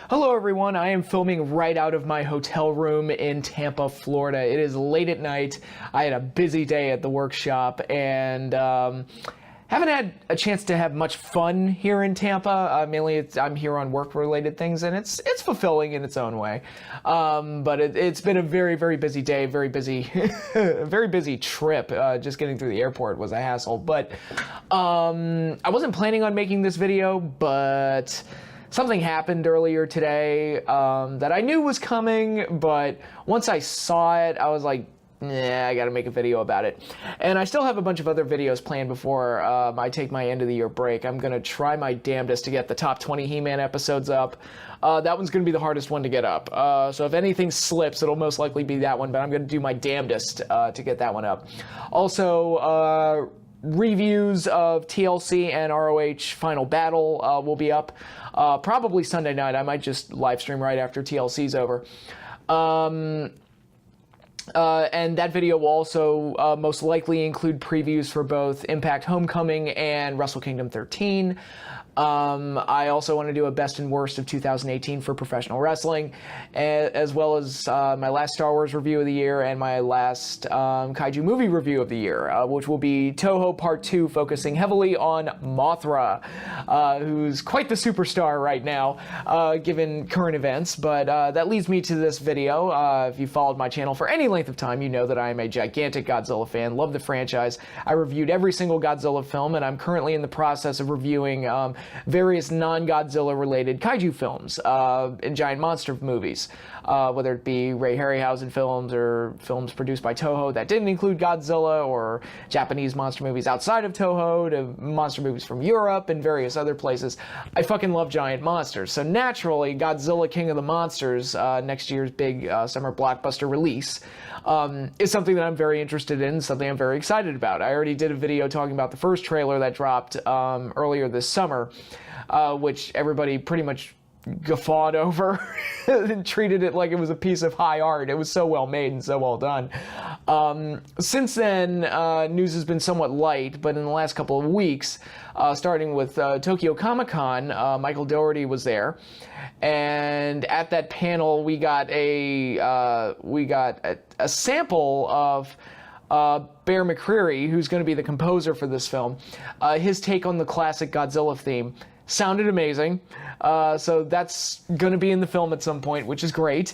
Hello everyone, I am filming right out of my hotel room in Tampa, Florida. It is late at night. I had a busy day at the workshop and haven't had a chance to have much fun here in Tampa. Mainly I'm here on work-related things, and it's fulfilling in its own way. But it's been a very, very busy day, very busy, very busy trip. Just getting through the airport was a hassle. But I wasn't planning on making this video, but something happened earlier today that I knew was coming, but once I saw it, I was like, nah, I gotta make a video about it. And I still have a bunch of other videos planned before I take my end of the year break. I'm gonna try my damnedest to get the top 20 He-Man episodes up. That one's gonna be the hardest one to get up. So if anything slips, it'll most likely be that one, but I'm gonna do my damnedest to get that one up. Also, reviews of TLC and ROH Final Battle will be up probably Sunday night. I might just live stream right after TLC's over. And that video will also most likely include previews for both Impact Homecoming and Wrestle Kingdom 13. I also want to do a best and worst of 2018 for professional wrestling, as well as my last Star Wars review of the year and my last Kaiju movie review of the year, which will be Toho Part 2, focusing heavily on Mothra, who's quite the superstar right now, given current events. But that leads me to this video. If you followed my channel for any length of time, you know that I am a gigantic Godzilla fan, love the franchise. I reviewed every single Godzilla film, and I'm currently in the process of reviewing various non-Godzilla related kaiju films and giant monster movies, whether it be Ray Harryhausen films or films produced by Toho that didn't include Godzilla, or Japanese monster movies outside of Toho, to monster movies from Europe and various other places. I fucking love giant monsters, so naturally Godzilla King of the Monsters, next year's big summer blockbuster release, is something that I'm very interested in, something I'm very excited about. I already did a video talking about the first trailer that dropped earlier this summer, which everybody pretty much guffawed over and treated it like it was a piece of high art. It was so well made and so well done. Since then, news has been somewhat light, but in the last couple of weeks, starting with Tokyo Comic-Con, Michael Dougherty was there, and at that panel we got a sample of Bear McCreary, who's going to be the composer for this film. His take on the classic Godzilla theme sounded amazing, so that's going to be in the film at some point, which is great.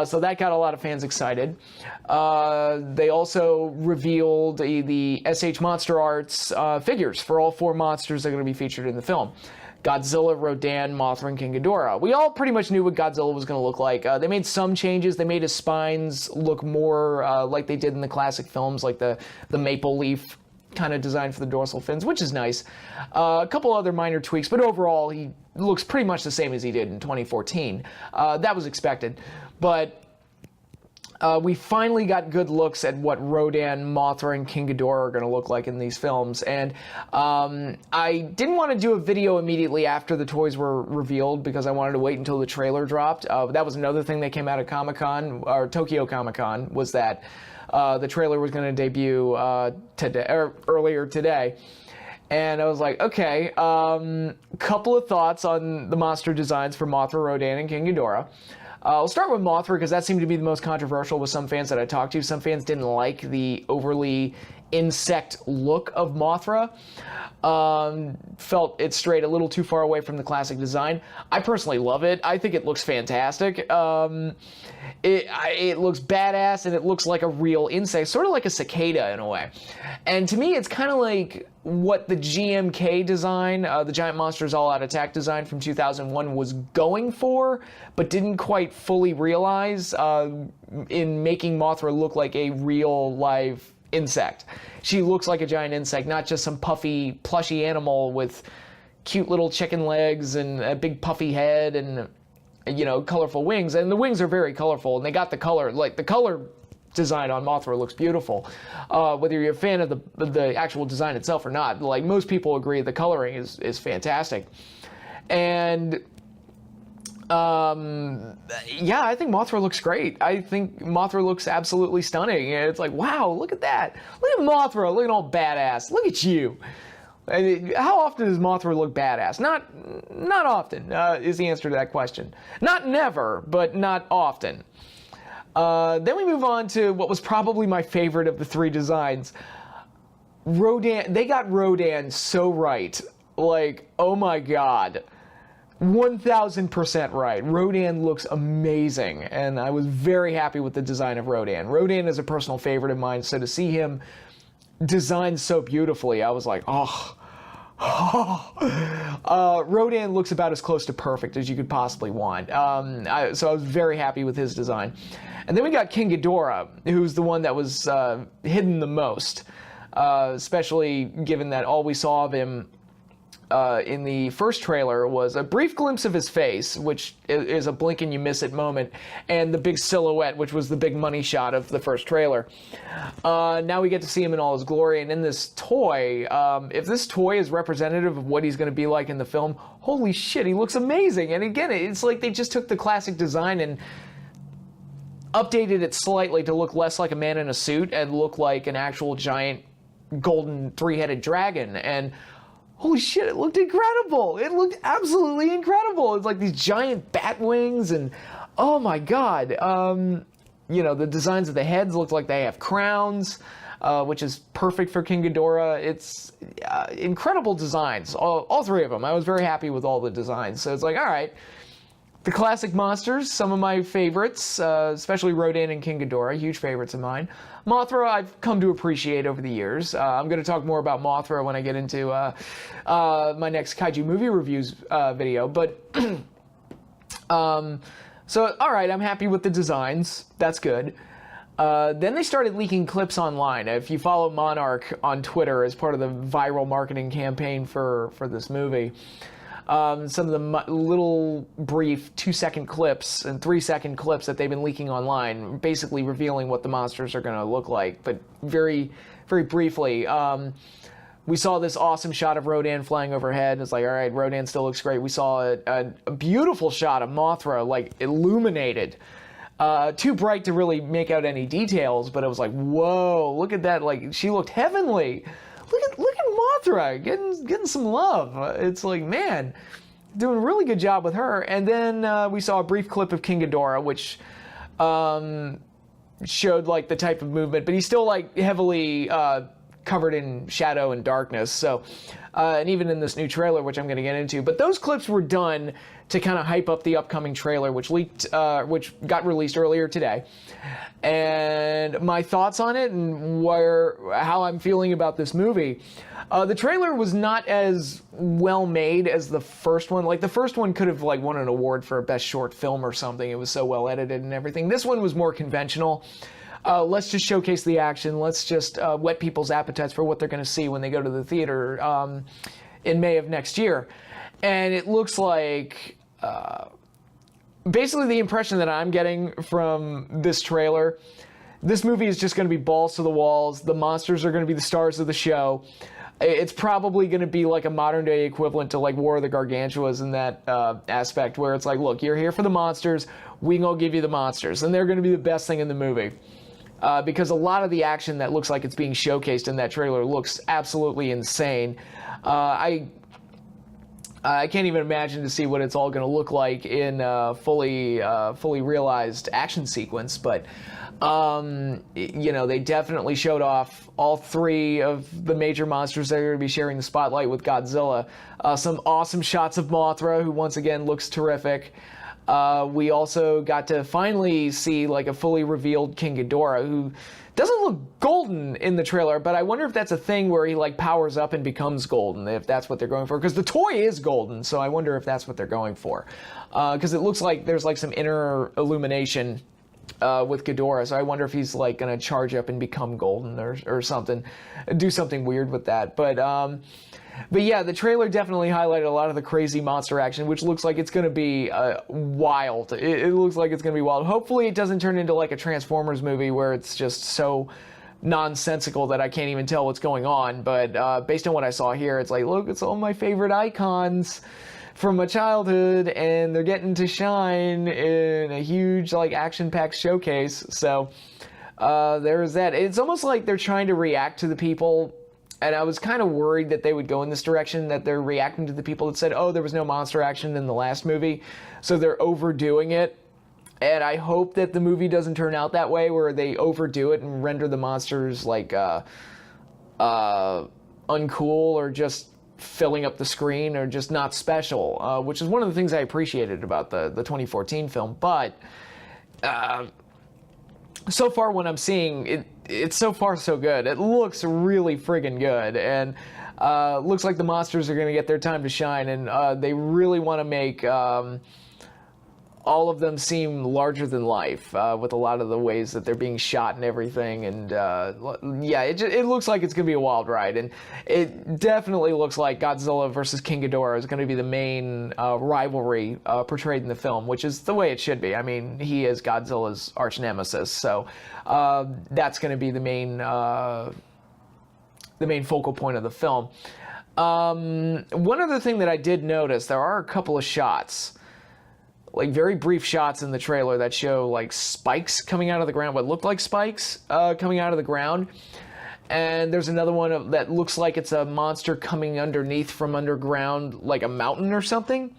So that got a lot of fans excited. They also revealed the SH MonsterArts figures for all 4 monsters that are going to be featured in the film: Godzilla, Rodan, Mothra, and King Ghidorah. We all pretty much knew what Godzilla was going to look like. They made some changes. They made his spines look more like they did in the classic films, like the maple leaf kind of design for the dorsal fins, which is nice. A couple other minor tweaks, but overall he looks pretty much the same as he did in 2014. That was expected. But we finally got good looks at what Rodan, Mothra, and King Ghidorah are going to look like in these films. And I didn't want to do a video immediately after the toys were revealed because I wanted to wait until the trailer dropped. That was another thing that came out of Comic-Con, or Tokyo Comic-Con, was that the trailer was going to debut today, or earlier today. And I was like, okay, couple of thoughts on the monster designs for Mothra, Rodan, and King Ghidorah. I'll start with Mothra because that seemed to be the most controversial with some fans that I talked to. Some fans didn't like the overly insect look of Mothra. Felt it strayed a little too far away from the classic design. I personally love it. I think it looks fantastic. It looks badass, and it looks like a real insect, sort of like a cicada in a way. And to me, it's kind of like what the GMK design, the Giant Monsters All Out Attack design from 2001, was going for, but didn't quite fully realize in making Mothra look like a real live insect. She looks like a giant insect, not just some puffy, plushy animal with cute little chicken legs and a big puffy head and, you know, colorful wings. And the wings are very colorful, and they got the color, like the color design on Mothra looks beautiful. Whether you're a fan of the actual design itself or not, like most people agree, the coloring is fantastic. And yeah, I think Mothra looks great. I think Mothra looks absolutely stunning. And it's like, wow, look at that. Look at Mothra, looking all badass. Look at you. How often does Mothra look badass? Not often, is the answer to that question. Not never, but not often. Then we move on to what was probably my favorite of the three designs. Rodan. They got Rodan so right. Like, oh my god. 1000% right. Rodan looks amazing, and I was very happy with the design of Rodan. Rodan is a personal favorite of mine, so to see him designed so beautifully, I was like, oh. Rodan looks about as close to perfect as you could possibly want. So I was very happy with his design. And then we got King Ghidorah, who's the one that was hidden the most, especially given that all we saw of him in the first trailer was a brief glimpse of his face, which is a blink and you miss it moment, and the big silhouette, which was the big money shot of the first trailer. Now we get to see him in all his glory, and in this toy, if this toy is representative of what he's going to be like in the film, holy shit, he looks amazing. And again, it's like they just took the classic design and updated it slightly to look less like a man in a suit and look like an actual giant golden three-headed dragon. And holy shit, it looked incredible. It looked absolutely incredible. It's like these giant bat wings, and oh my god. You know, the designs of the heads look like they have crowns, which is perfect for King Ghidorah. It's incredible designs, all three of them. I was very happy with all the designs. So it's like, all right. The classic monsters, some of my favorites, especially Rodan and King Ghidorah, huge favorites of mine. Mothra, I've come to appreciate over the years. I'm going to talk more about Mothra when I get into my next Kaiju movie reviews video. But, so, all right, I'm happy with the designs. That's good. Then they started leaking clips online. If you follow Monarch on Twitter as part of the viral marketing campaign for this movie, some of the little brief 2-second clips and 3-second clips that they've been leaking online, basically revealing what the monsters are going to look like, but very, very briefly. We saw this awesome shot of Rodan flying overhead. It's like, all right, Rodan still looks great. We saw a beautiful shot of Mothra, like, illuminated. Too bright to really make out any details, but it was like, whoa, look at that. Like, she looked heavenly. Look at Mothra getting some love. It's like, man, doing a really good job with her. And then we saw a brief clip of King Ghidorah, which showed like the type of movement, but he's still like heavily covered in shadow and darkness. So, and even in this new trailer, which I'm going to get into, but those clips were done to kind of hype up the upcoming trailer, which which got released earlier today. And my thoughts on it and how I'm feeling about this movie. The trailer was not as well made as the first one. Like, the first one could have like won an award for best short film or something. It was so well edited and everything. This one was more conventional. Let's just showcase the action. Let's just whet people's appetites for what they're going to see when they go to the theater in May of next year. And it looks like basically the impression that I'm getting from this trailer, this movie is just going to be balls to the walls. The monsters are going to be the stars of the show. It's probably going to be like a modern day equivalent to like War of the Gargantuas in that aspect, where it's like, look, you're here for the monsters. We gonna give you the monsters, and they're going to be the best thing in the movie. Because a lot of the action that looks like it's being showcased in that trailer looks absolutely insane. I can't even imagine to see what it's all going to look like in a fully realized action sequence, but you know, they definitely showed off all three of the major monsters that are going to be sharing the spotlight with Godzilla. Some awesome shots of Mothra, who once again looks terrific. We also got to finally see like a fully revealed King Ghidorah, who doesn't look golden in the trailer, but I wonder if that's a thing where he like powers up and becomes golden, if that's what they're going for, because the toy is golden, so I wonder if that's what they're going for, because it looks like there's like some inner illumination with Ghidorah, so I wonder if he's like gonna charge up and become golden or something, do something weird with that. But yeah, the trailer definitely highlighted a lot of the crazy monster action, which looks like it's going to be wild. It looks like it's going to be wild. Hopefully it doesn't turn into like a Transformers movie where it's just so nonsensical that I can't even tell what's going on. But based on what I saw here, it's like, look, it's all my favorite icons from my childhood, and they're getting to shine in a huge like action-packed showcase. So there's that. It's almost like they're trying to react to the people And I was kind of worried that they would go in this direction, that they're reacting to the people that said, oh, there was no monster action in the last movie, so they're overdoing it. And I hope that the movie doesn't turn out that way, where they overdo it and render the monsters like uncool or just filling up the screen or just not special, which is one of the things I appreciated about the 2014 film. But so far what I'm seeing, it's so far so good. It looks really friggin' good, and looks like the monsters are going to get their time to shine, and they really want to make all of them seem larger than life, with a lot of the ways that they're being shot and everything. And yeah, it looks like it's going to be a wild ride, and it definitely looks like Godzilla versus King Ghidorah is going to be the main rivalry portrayed in the film, which is the way it should be. I mean, he is Godzilla's arch nemesis, so that's going to be the main focal point of the film. One other thing that I did notice, there are a couple of shots, like very brief shots in the trailer, that show like spikes coming out of the ground, what looked like spikes coming out of the ground. And there's another one that looks like it's a monster coming underneath from underground, like a mountain or something.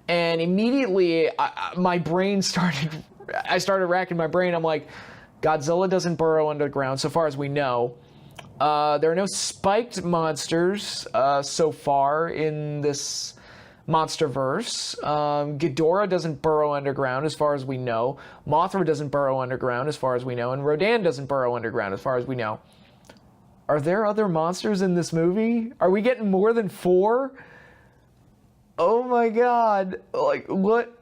And immediately my brain I started racking my brain. I'm like, Godzilla doesn't burrow underground so far as we know. There are no spiked monsters so far in this Monsterverse. Ghidorah doesn't burrow underground as far as we know. Mothra doesn't burrow underground as far as we know. And Rodan doesn't burrow underground as far as we know. Are there other monsters in this movie? Are we getting more than 4? Oh my god. Like, what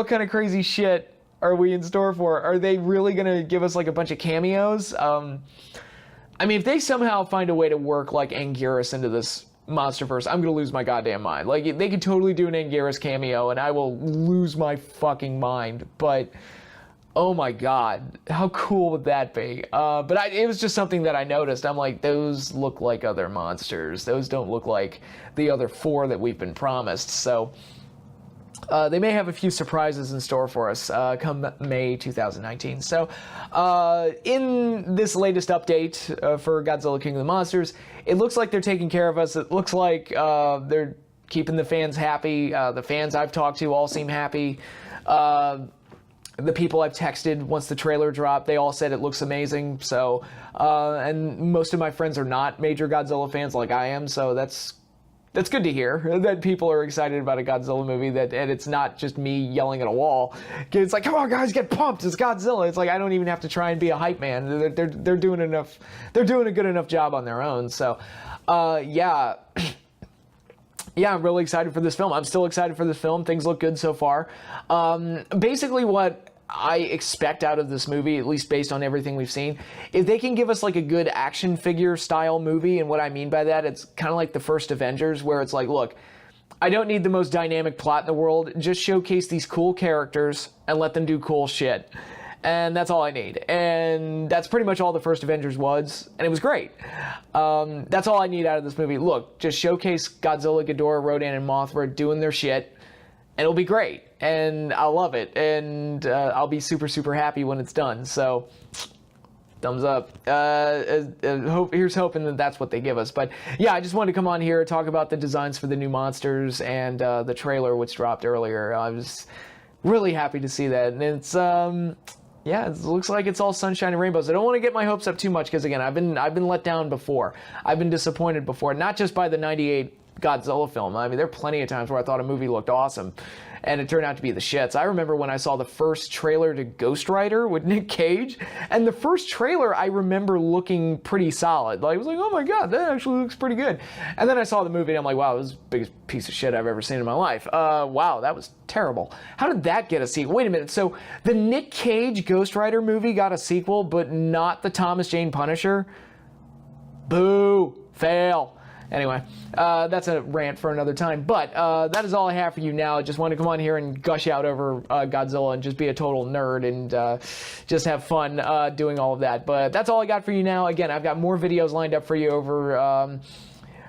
kind of crazy shit are we in store for? Are they really gonna give us like a bunch of cameos? I mean, if they somehow find a way to work like Anguirus into this Monsterverse, I'm gonna lose my goddamn mind. Like, they could totally do an Anguirus cameo and I will lose my fucking mind. But oh my god, how cool would that be? But it was just something that I noticed. I'm like, those look like other monsters. Those don't look like the other 4 that we've been promised. So they may have a few surprises in store for us come May 2019. So in this latest update for Godzilla King of the Monsters, it looks like they're taking care of us. It looks like they're keeping the fans happy. The fans I've talked to all seem happy. The people I've texted once the trailer dropped, they all said it looks amazing. So, and most of my friends are not major Godzilla fans like I am, so that's good to hear that people are excited about a Godzilla movie, and it's not just me yelling at a wall. It's like, come on guys, get pumped, it's Godzilla. It's like, I don't even have to try and be a hype man. They're doing enough. They're doing a good enough job on their own. So, yeah. Yeah, I'm really excited for this film. I'm still excited for this film. Things look good so far. Basically what I expect out of this movie, at least based on everything we've seen, if they can give us like a good action figure style movie. And what I mean by that, it's kind of like the first Avengers, where it's like, look, I don't need the most dynamic plot in the world. Just showcase these cool characters and let them do cool shit. And that's all I need. And that's pretty much all the first Avengers was. And it was great. That's all I need out of this movie. Look, just showcase Godzilla, Ghidorah, Rodan, and Mothra doing their shit. And it'll be great. And I'll love it. And I'll be super, super happy when it's done. So, thumbs up. Here's hoping that that's what they give us. But yeah, I just wanted to come on here and talk about the designs for the new monsters and the trailer which dropped earlier. I was really happy to see that. And it's, yeah, it looks like it's all sunshine and rainbows. I don't want to get my hopes up too much because, again, I've been let down before. I've been disappointed before. Not just by the 98 Godzilla film. I mean, there are plenty of times where I thought a movie looked awesome and it turned out to be the shits. I remember when I saw the first trailer to Ghost Rider with Nick Cage, and the first trailer I remember looking pretty solid. Like, I was like, oh my god, that actually looks pretty good. And then I saw the movie and I'm like, wow, this is the biggest piece of shit I've ever seen in my life. Wow, that was terrible. How did that get a sequel? Wait a minute, so the Nick Cage Ghost Rider movie got a sequel, but not the Thomas Jane Punisher? Boo, fail. Anyway, that's a rant for another time. But that is all I have for you now. I just want to come on here and gush out over Godzilla and just be a total nerd and just have fun doing all of that. But that's all I got for you now. Again, I've got more videos lined up for you over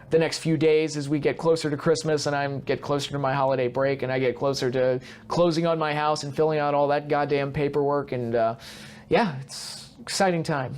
the next few days as we get closer to Christmas and I get closer to my holiday break and I get closer to closing on my house and filling out all that goddamn paperwork. And yeah, it's an exciting time.